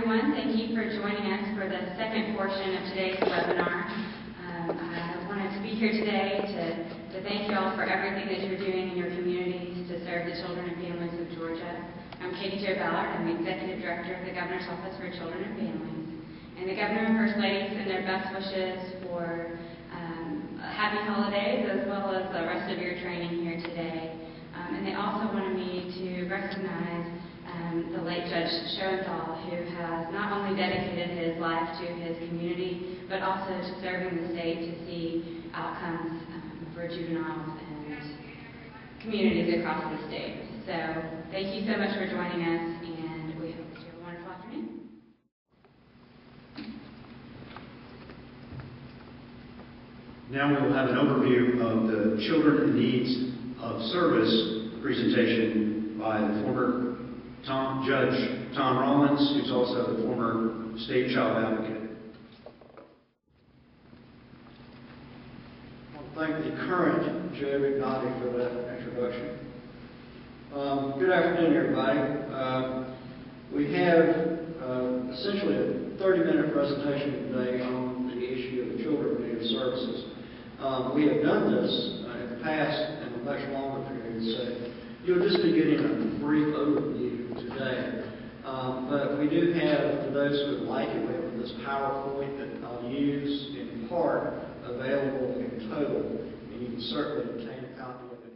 everyone. Thank you for joining us for the second portion of today's webinar. I wanted to be here today to thank you all for everything that you're doing in your communities to serve the children and families of Georgia. I'm Katie Jo Ballard. I'm the Executive Director of the Governor's Office for Children and Families. And the Governor and First Lady send their best wishes for happy holidays as well as the rest of your training here today. And they also wanted me to recognize the late Judge Schoenthal, who has not only dedicated his life to his community, but also to serving the state to see outcomes for juveniles and communities across the state. So thank you so much for joining us, and we hope that you have a wonderful afternoon. Now we will have an overview of the Children in Needs of Service presentation by the former Judge Tom Rollins, who's also the former state child advocate. I want to thank the current Jay McNaughty for that introduction. Good afternoon, everybody. We have essentially a 30-minute presentation today on the issue of the children in need of services. We have done this in the past in a much longer period, so you'll just be getting a brief overview today. But we do have, for those who would like it, we have this PowerPoint that I'll use in part available in total, and you can certainly obtain a copy of it.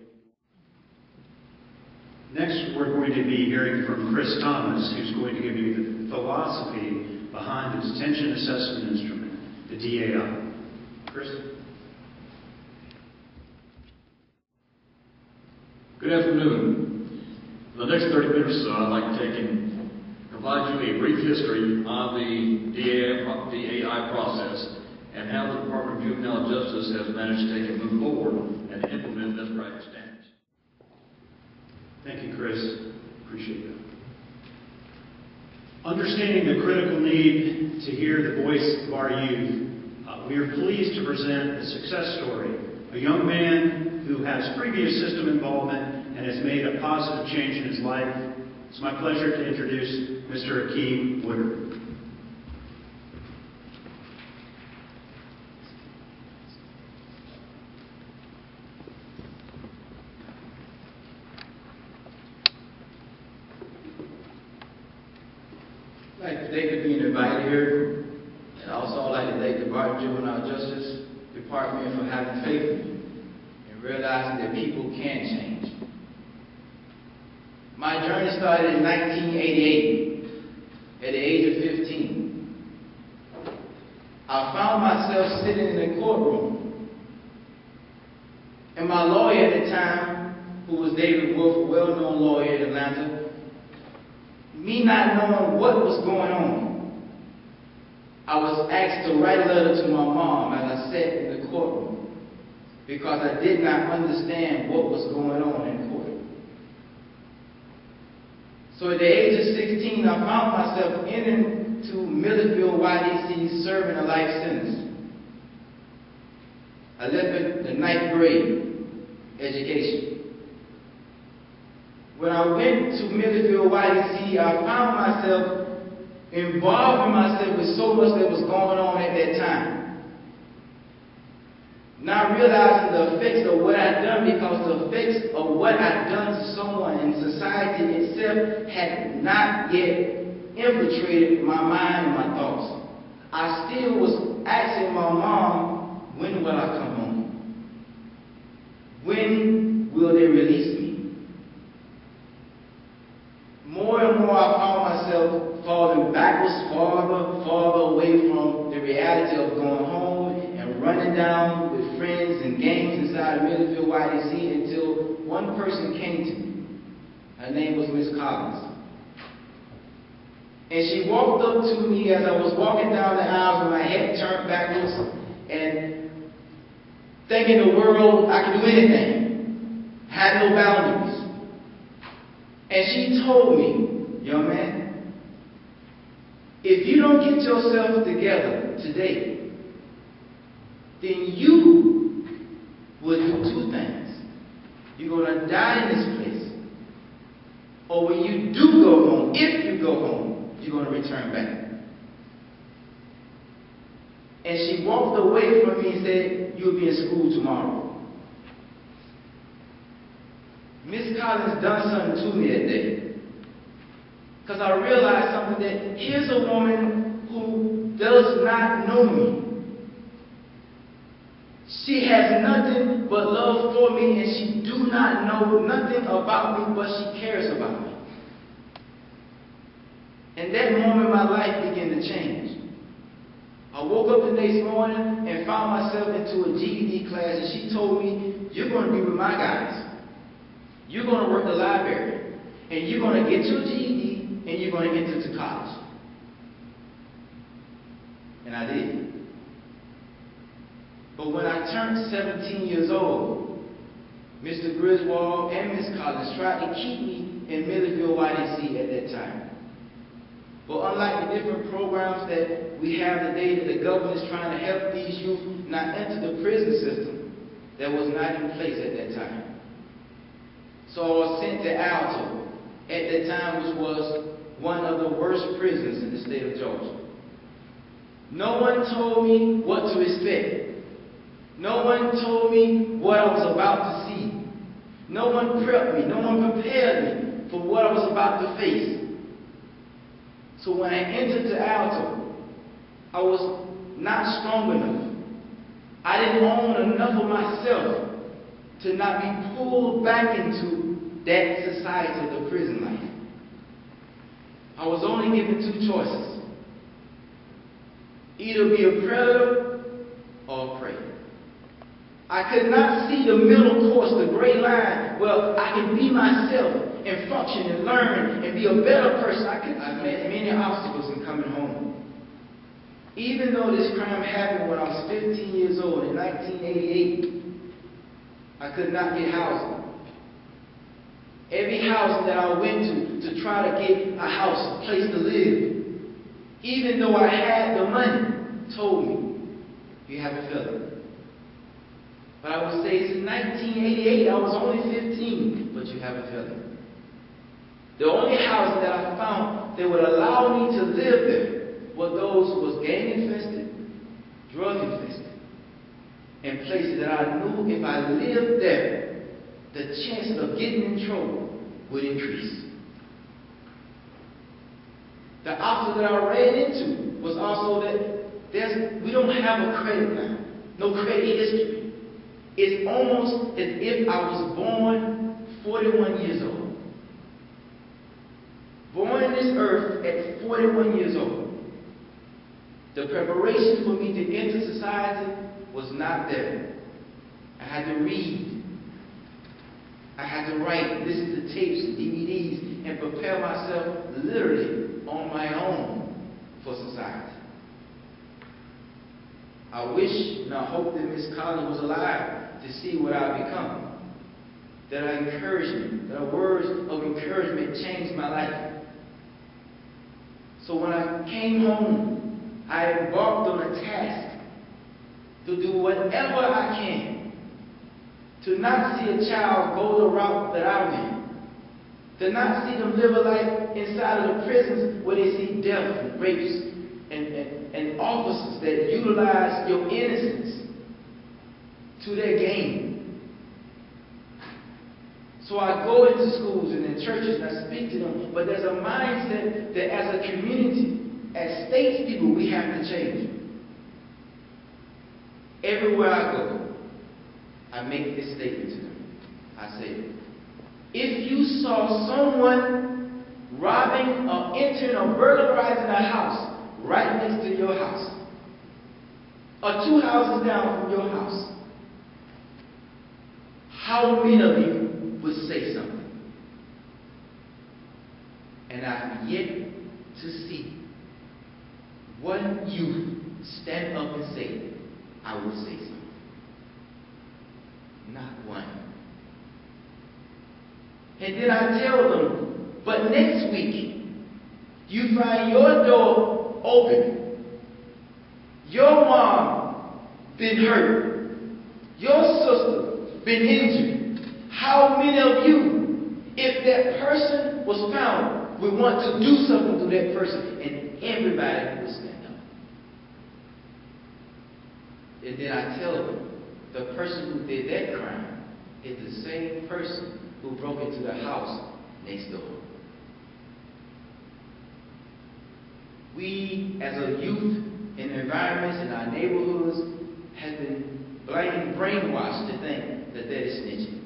Next, we're going to be hearing from Chris Thomas, who's going to give you the philosophy behind the Detention Assessment Instrument, the DAI. Chris? Good afternoon. For the next 30 minutes or so, I'd like to take and provide you a brief history on the DAI process and how the Department of Juvenile Justice has managed to take and move forward and implement best practice standards. Thank you, Chris. Appreciate that. Understanding the critical need to hear the voice of our youth, we are pleased to present the success story, a young man who has previous system involvement and has made a positive change in his life. It's my pleasure to introduce Mr. Akeem Woodard. I'd like to thank you for being invited here, and also I'd like to thank the Department of Juvenile Justice Department for having faith in me and realizing that people can change. My journey started in 1988 at the age of 15. I found myself sitting in the courtroom, and my lawyer at the time, who was David Wolf, a well-known lawyer in Atlanta, me not knowing what was going on, I was asked to write a letter to my mom as I sat in the courtroom because I did not understand what was going on in court. So at the age of 16, I found myself into Millersville, YDC, serving a life sentence. I left at the 9th grade education. When I went to Millersville, YDC, I found myself involving myself with so much that was going on at that time. Not realizing the effects of what I'd done, because the effects of what I'd done to someone in society itself had not yet infiltrated my mind and my thoughts. I still was asking my mom, when will I come home? When will they release me? More and more I found myself falling backwards, farther away from the reality of going home and running down with friends and gangs inside of Millersville, YDC, until one person came to me. Her name was Miss Collins. And she walked up to me as I was walking down the aisle with my head turned backwards and thinking the world I could do anything, had no boundaries. And she told me, young man, if you don't get yourself together today, then you will do two things. You're going to die in this place, or when you do go home, if you go home, you're going to return back. And she walked away from me and said, "You'll be in school tomorrow." Miss Collins done something to me that day. Because I realized something, that here's a woman who does not know me. She has nothing but love for me, and she do not know nothing about me, but she cares about me. And that moment, my life began to change. I woke up the next morning and found myself into a GED class, and she told me, "You're going to be with my guys. You're going to work the library, and you're going to get your GED, and you're going to enter to college." And I did. But when I turned 17 years old, Mr. Griswold and Miss Collins tried to keep me in Milledgeville YDC at that time. But unlike the different programs that we have today, that the government is trying to help these youth not enter the prison system, that was not in place at that time. So I was sent to Alto at that time, which was one of the worst prisons in the state of Georgia. No one told me what to expect. No one told me what I was about to see. No one prepped me. No one prepared me for what I was about to face. So when I entered to Alto, I was not strong enough. I didn't own enough of myself to not be pulled back into that society of the prison life. I was only given two choices. Either be a predator or a prey. I could not see the middle course, the gray line, where I can be myself and function and learn and be a better person. I met many obstacles in coming home. Even though this crime happened when I was 15 years old in 1988, I could not get housing. Every house that I went to try to get a house, a place to live, even though I had the money, told me, "You have a feather." But I would say since 1988, I was only 15, but you have a feather. The only houses that I found that would allow me to live there were those who was gang infested, drug infested, and places that I knew if I lived there, the chance of getting in trouble would increase. The obstacle that I ran into was also that we don't have a credit line, no credit history. It's almost as if I was born 41 years old. Born in this earth at 41 years old. The preparation for me to enter society was not there. I had to read. I had to write, listen to tapes and DVDs, and prepare myself literally on my own for society. I wish and I hope that Miss Collins was alive to see what I've become. That her encouragement, that her words of encouragement changed my life. So when I came home, I embarked on a task to do whatever I can to not see a child go the route that I went, to not see them live a life inside of the prisons where they see death and rapes and officers that utilize your innocence to their gain. So I go into schools and in churches and I speak to them, but there's a mindset that as a community, as statespeople, we have to change. Everywhere I go, I make this statement to them. I say, if you saw someone robbing or entering or burglarizing a house right next to your house, or 2 houses down from your house, how many of you would say something? And I've yet to see one youth stand up and say, I would say something. Not one. And then I tell them, but next week, you find your door open. Your mom been hurt. Your sister been injured. How many of you, if that person was found, would want to do something to that person? And everybody would stand up. And then I tell them, the person who did that crime is the same person who broke into the house next door. We, as a youth, in environments in our neighborhoods, have been brainwashed to think that that is snitching.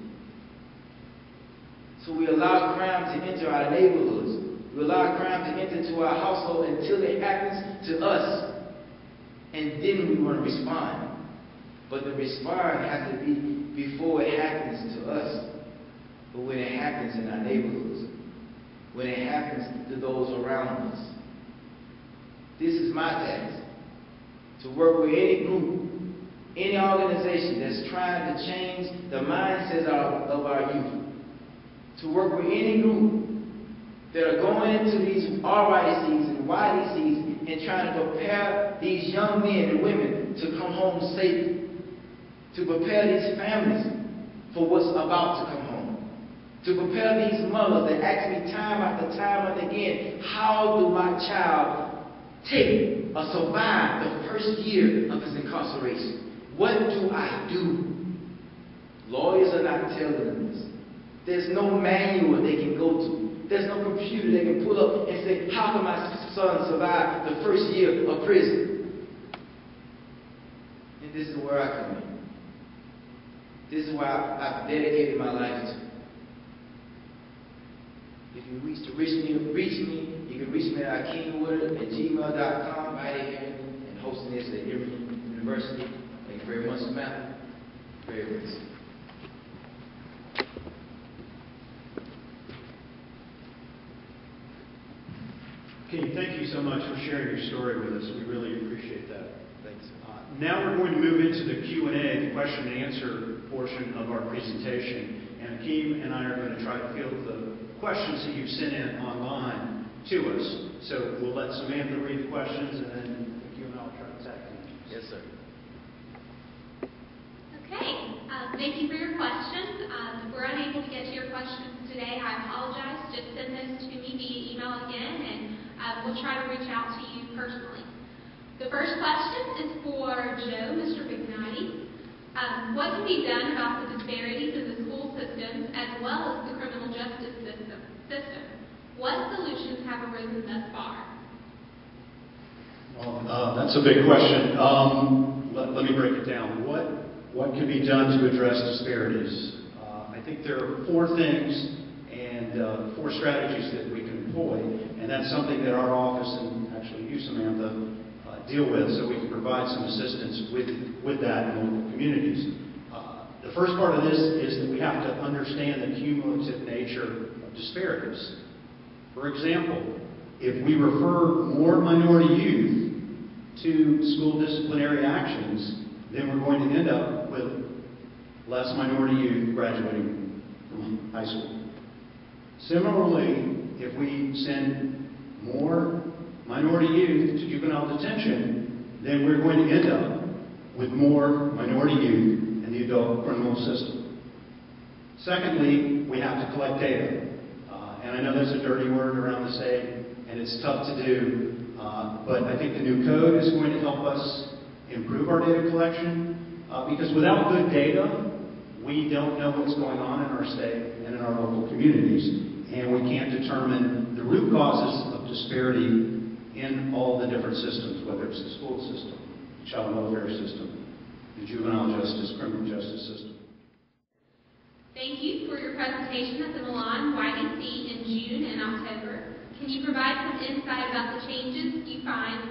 So we allow crime to enter our neighborhoods. We allow crime to enter into our household until it happens to us. And then we want to respond. But the response has to be before it happens to us. But when it happens in our neighborhoods. When it happens to those around us. This is my task. To work with any group, any organization that's trying to change the mindsets of our youth. To work with any group that are going into these RYCs and YDCs and trying to prepare these young men and women to come home safe. To prepare these families for what's about to come home. To prepare these mothers that ask me time after time and again, how do my child take or survive the first year of his incarceration? What do I do? Lawyers are not telling them this. There's no manual they can go to. There's no computer they can pull up and say, how can my son survive the first year of prison? And this is where I come in. This is why I've dedicated my life to. If you wish to reach me, you can reach me at akeenwoodard@gmail.com, right here, and hosting this at Emory University. Thank you very much, Samantha. Very much. Keith, thank you so much for sharing your story with us. We really appreciate that. Thanks. Now we're going to move into the Q&A, the question and answer portion of our presentation. And Akeem and I are going to try to field the questions that you've sent in online to us. So we'll let Samantha read the questions, and then you and I will try to tackle them. Yes, sir. Okay, thank you for your questions. If we're unable to get to your questions today, I apologize. Just send those to me via email again, and we'll try to reach out to you personally. The first question is for Joe, Mr. Bignotti. What can be done about the disparities in the school systems as well as the criminal justice system? What solutions have arisen thus far? Well, that's a big question. Let me break it down. What can be done to address disparities? I think there are four things and four strategies that we can employ, and that's something that our office, and actually you, Samantha, deal with, so we can provide some assistance with that in local communities. The first part of this is that we have to understand the cumulative nature of disparities. For example, if we refer more minority youth to school disciplinary actions, then we're going to end up with less minority youth graduating from high school. Similarly, if we send more minority youth to juvenile detention, then we're going to end up with more minority youth in the adult criminal system. Secondly, we have to collect data. And I know that's a dirty word around the state, and it's tough to do, but I think the new code is going to help us improve our data collection, because without good data, we don't know what's going on in our state and in our local communities, and we can't determine the root causes of disparity in all the different systems, whether it's the school system, the child welfare system, the juvenile justice, criminal justice system. Thank you for your presentation at the Milan YDC in June and October. Can you provide some insight about the changes you found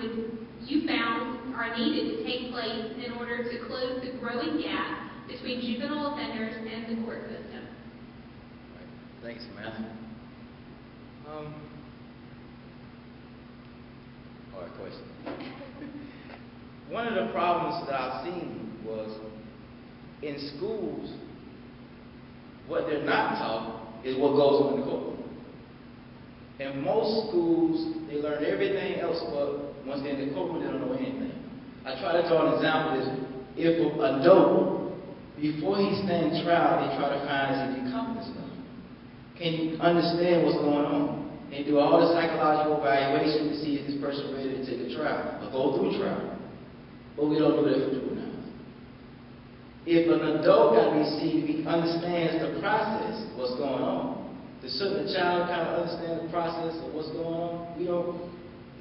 are needed to take place in order to close the growing gap between juvenile offenders and the court system? Right. Thanks, Samantha. Hard question. One of the problems that I've seen was in schools, what they're not taught is what goes on in the courtroom. In most schools, they learn everything else, but once they're in the courtroom, they don't know anything. I try to draw an example is if an adult, before he stands trial, they try to find is he competent enough. Can you understand what's going on? And do all the psychological evaluation to see if this person ready to take a trial or go through trial. But we don't do that for juveniles. If an adult got received, he understands the process, what's going on. The certain child kind of understand the process of what's going on. We don't,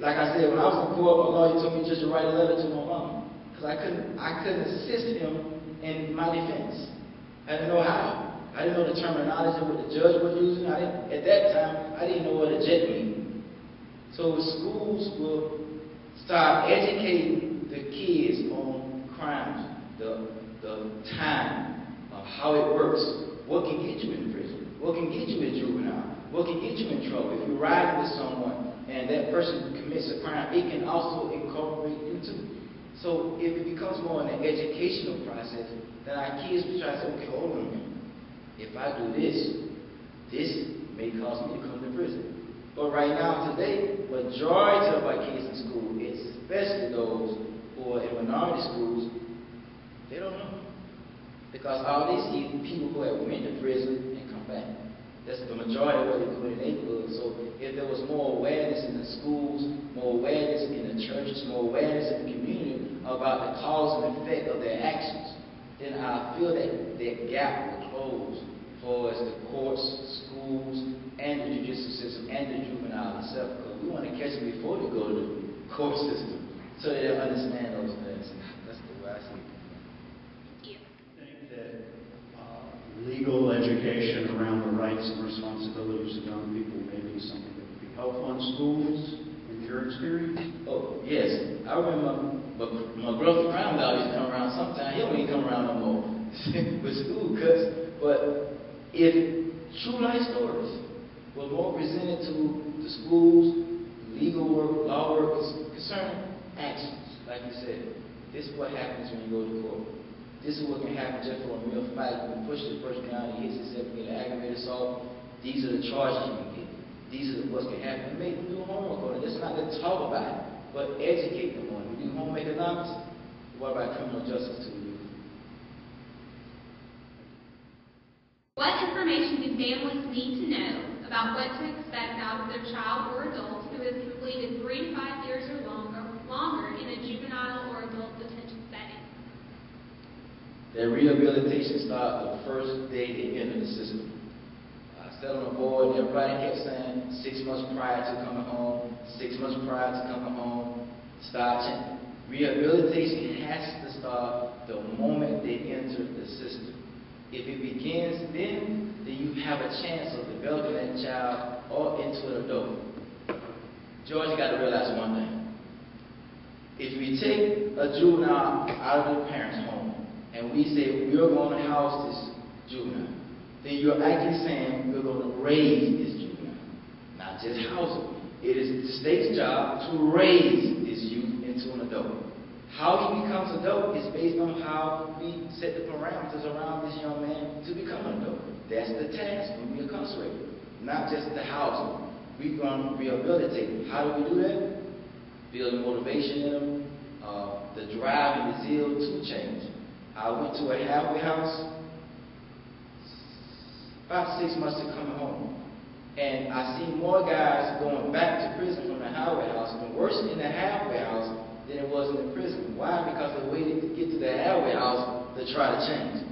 like I said, when I was in court, my lawyer told me just to write a letter to my mom. Because I couldn't assist him in my defense. I didn't know how. I didn't know the terminology of what the judge was using. At that time, I didn't know what a jet meant. So schools will start educating the kids on crimes, the time, how it works, what can get you in prison, what can get you in juvenile, what can get you in trouble. If you're riding with someone and that person commits a crime, it can also incorporate you too. So if it becomes more an educational process, then our kids will try to say, okay, hold on a minute. If I do this, this may cause me to come to prison. But right now, today, majority of our kids in school, especially those who are in minority schools, they don't know. Because all they see is people who have went to prison and come back. That's the majority of what they do in the neighborhood. So if there was more awareness in the schools, more awareness in the churches, more awareness in the community about the cause and effect of their actions, then I feel that that gap will close for us, the courts, schools, and the judicial system, and the juvenile itself. Because we want to catch them before they go to the court system, so that they'll understand those things. That's the way I see it. I think that legal education around the rights and responsibilities of young people may be something that would be helpful in schools, in your experience? Oh, yes. I remember my brother Cromwell used to come around sometime. He don't even come around no more with school cuts. But if true life stories were more presented to the schools, legal work, law work concerning actions, like you said, this is what happens when you go to court. This is what can happen just for a real fight. You push the person down, he hits himself, you get an aggravated assault. These are the charges you can get. These are what can happen. Make them do homework on it. It's not to talk about it, but educate them on it. We do home economics. What about criminal justice to you? What information do families need to know about what to expect out of their child or adult who has completed 3 to 5 years or longer in a juvenile or adult detention setting? Their rehabilitation starts the first day they enter the system. I sat on a board and everybody kept saying 6 months prior to coming home, 6 months prior to coming home, start checking. Rehabilitation has to start the moment they enter the system. If it begins then you have a chance of developing that child or into an adult. George, you got to realize one thing. If we take a juvenile out of the parents' home and we say we're going to house this juvenile, then you're actually saying we're going to raise this juvenile, not just house him. It is the state's job to raise this youth into an adult. How he becomes adult is based on how we set the parameters around this young man to become an adult. That's the task when we incarcerate, not just the housing. We're going to rehabilitate him. How do we do that? Build motivation in them, the drive and the zeal to change. I went to a halfway house about 6 months to coming home. And I see more guys going back to prison from the halfway house and worse in the halfway house than it was in the prison. Why? Because they waited to get to the halfway house to try to change.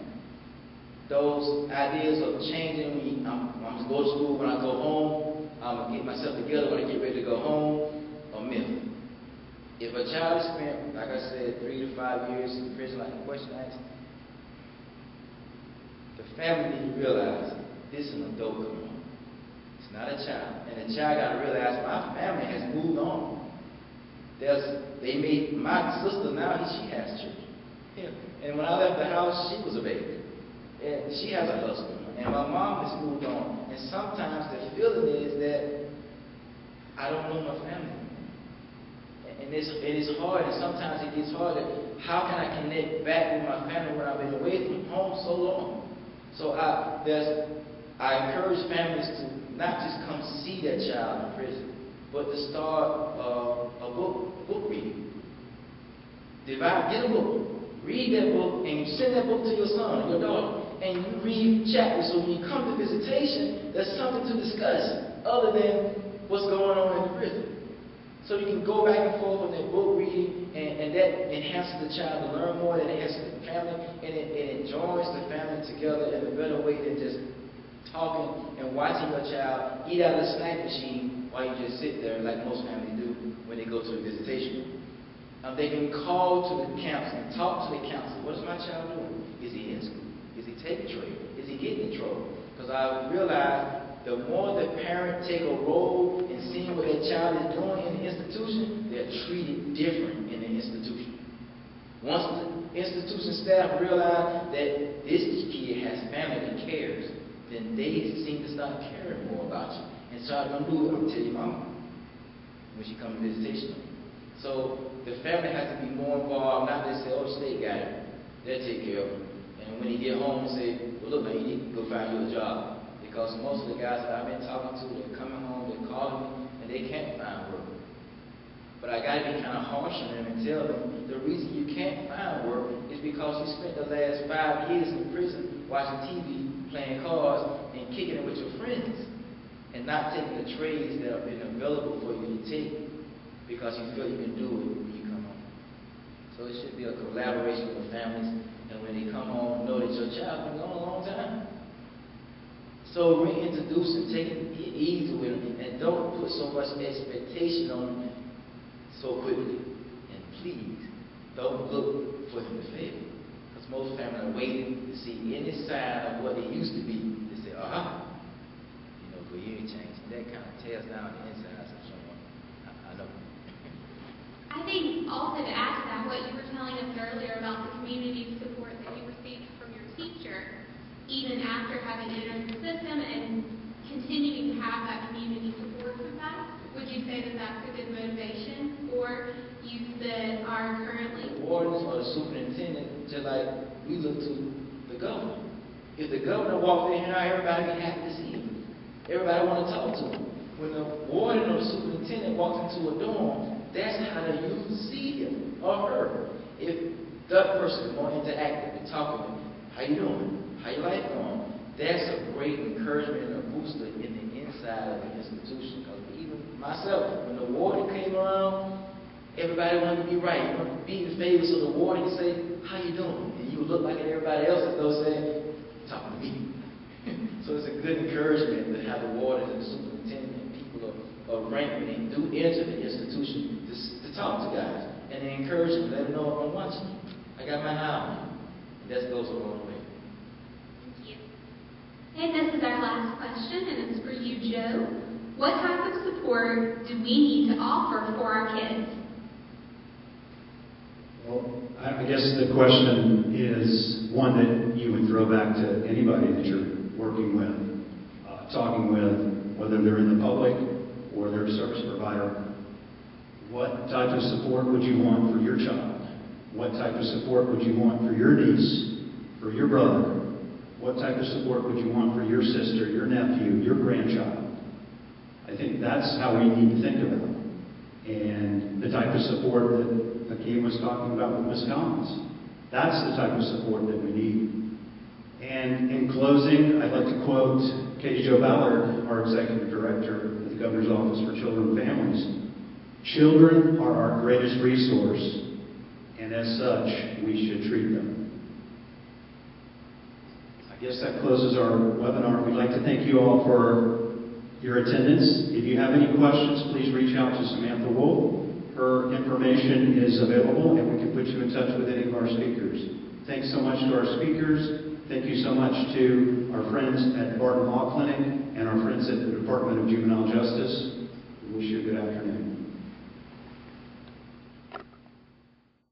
Those ideas of changing me, I'm going to go to school when I go home, I'm going to get myself together when I get ready to go home, a myth. If a child has spent, like I said, 3 to 5 years in prison, like the question asked, the family need to realize this is an adult coming home. It's not a child. And the child got to realize my family has moved on. My sister now, she has children. Yeah. And when I left the house, she was a baby. And she has a husband. And my mom has moved on. And sometimes the feeling is that I don't know my family. And it's hard, and sometimes it gets harder. How can I connect back with my family when I've been away from home so long? So I encourage families to not just come see their child in prison, but to start a book reading. Get a book, read that book, and you send that book to your son or your daughter, and you read chapters so when you come to visitation, there's something to discuss other than what's going on in the prison. So you can go back and forth on that book reading, and that enhances the child to learn more, that enhances the family, and it joins the family together in a better way than just talking and watching your child eat out of the snack machine while you just sit there like most families do when they go to a visitation. They can call to the counselor and talk to the counselor. What is my child doing? Is he in school? Is he taking trouble? Is he getting in trouble? Because I realize the more the parent take a role in seeing what their child is doing in the institution, they're treated different in the institution. Once the institution staff realize that this kid has family that cares, then they seem to start caring more about you. And start going to do it, I'm going to tell your mama when she comes to visitation. So the family has to be more involved, not just say, oh, the state got it. They'll take care of him. And when he get home, say, well, look, now you need to go find you a job. Because most of the guys that I've been talking to, they're coming home, they're calling me, and they can't find work. But I got to be kind of harsh on them and tell them the reason you can't find work is because you spent the last 5 years in prison watching TV, playing cards, and kicking it with your friends, and not taking the trades that have been available for you to take because you feel you can do it when you come home. So it should be a collaboration with families, and when they come home, know that your child's been gone a long time. So reintroduce them, take it easy with them, and don't put so much expectation on them so quickly. And please, don't look for them to fail. Because most families are waiting to see any sign of what they used to be. They say, aha, but you ain't changed. That kind of tears down the insides of someone. I know. I think also to add to that, what you were telling us earlier about the community support that you received from your teacher, even after having entered the system and continuing to have that community support with that, would you say that that's a good motivation for youth that are currently? The wardens or the superintendent, just like we look to the governor. If the governor walked in here, everybody be happy to see him. Everybody want to talk to him. When the warden or the superintendent walks into a dorm, that's how the youth see him or her. If that person is more interactive and talking to him, how you doing? How your life going? That's a great encouragement and a booster in the inside of the institution. Because even myself, when the warden came around, everybody wanted to be right. You wanted to be in favor, so the warden would say, how you doing? And you would look like everybody else as though saying, talking to me. So it's a good encouragement to have the warden and the superintendent and people of rank when they do enter the institution to talk to guys. And they encourage them, let them know I'm watching you. I got my eye on you. And that goes a long way. And this is our last question, and it's for you, Joe. What type of support do we need to offer for our kids? Well, I guess the question is one that you would throw back to anybody that you're working with, talking with, whether they're in the public or they're a service provider. What type of support would you want for your child? What type of support would you want for your niece, for your brother? What type of support would you want for your sister, your nephew, your grandchild? I think that's how we need to think about it. And the type of support that Hakeem was talking about with Ms. Collins, that's the type of support that we need. And in closing, I'd like to quote Katie Jo Ballard, our Executive Director at the Governor's Office for Children and Families. Children are our greatest resource, and as such, we should treat them. I guess that closes our webinar. We'd like to thank you all for your attendance. If you have any questions, please reach out to Samantha Wolf. Her information is available, and we can put you in touch with any of our speakers. Thanks so much to our speakers. Thank you so much to our friends at the Barton Law Clinic and our friends at the Department of Juvenile Justice.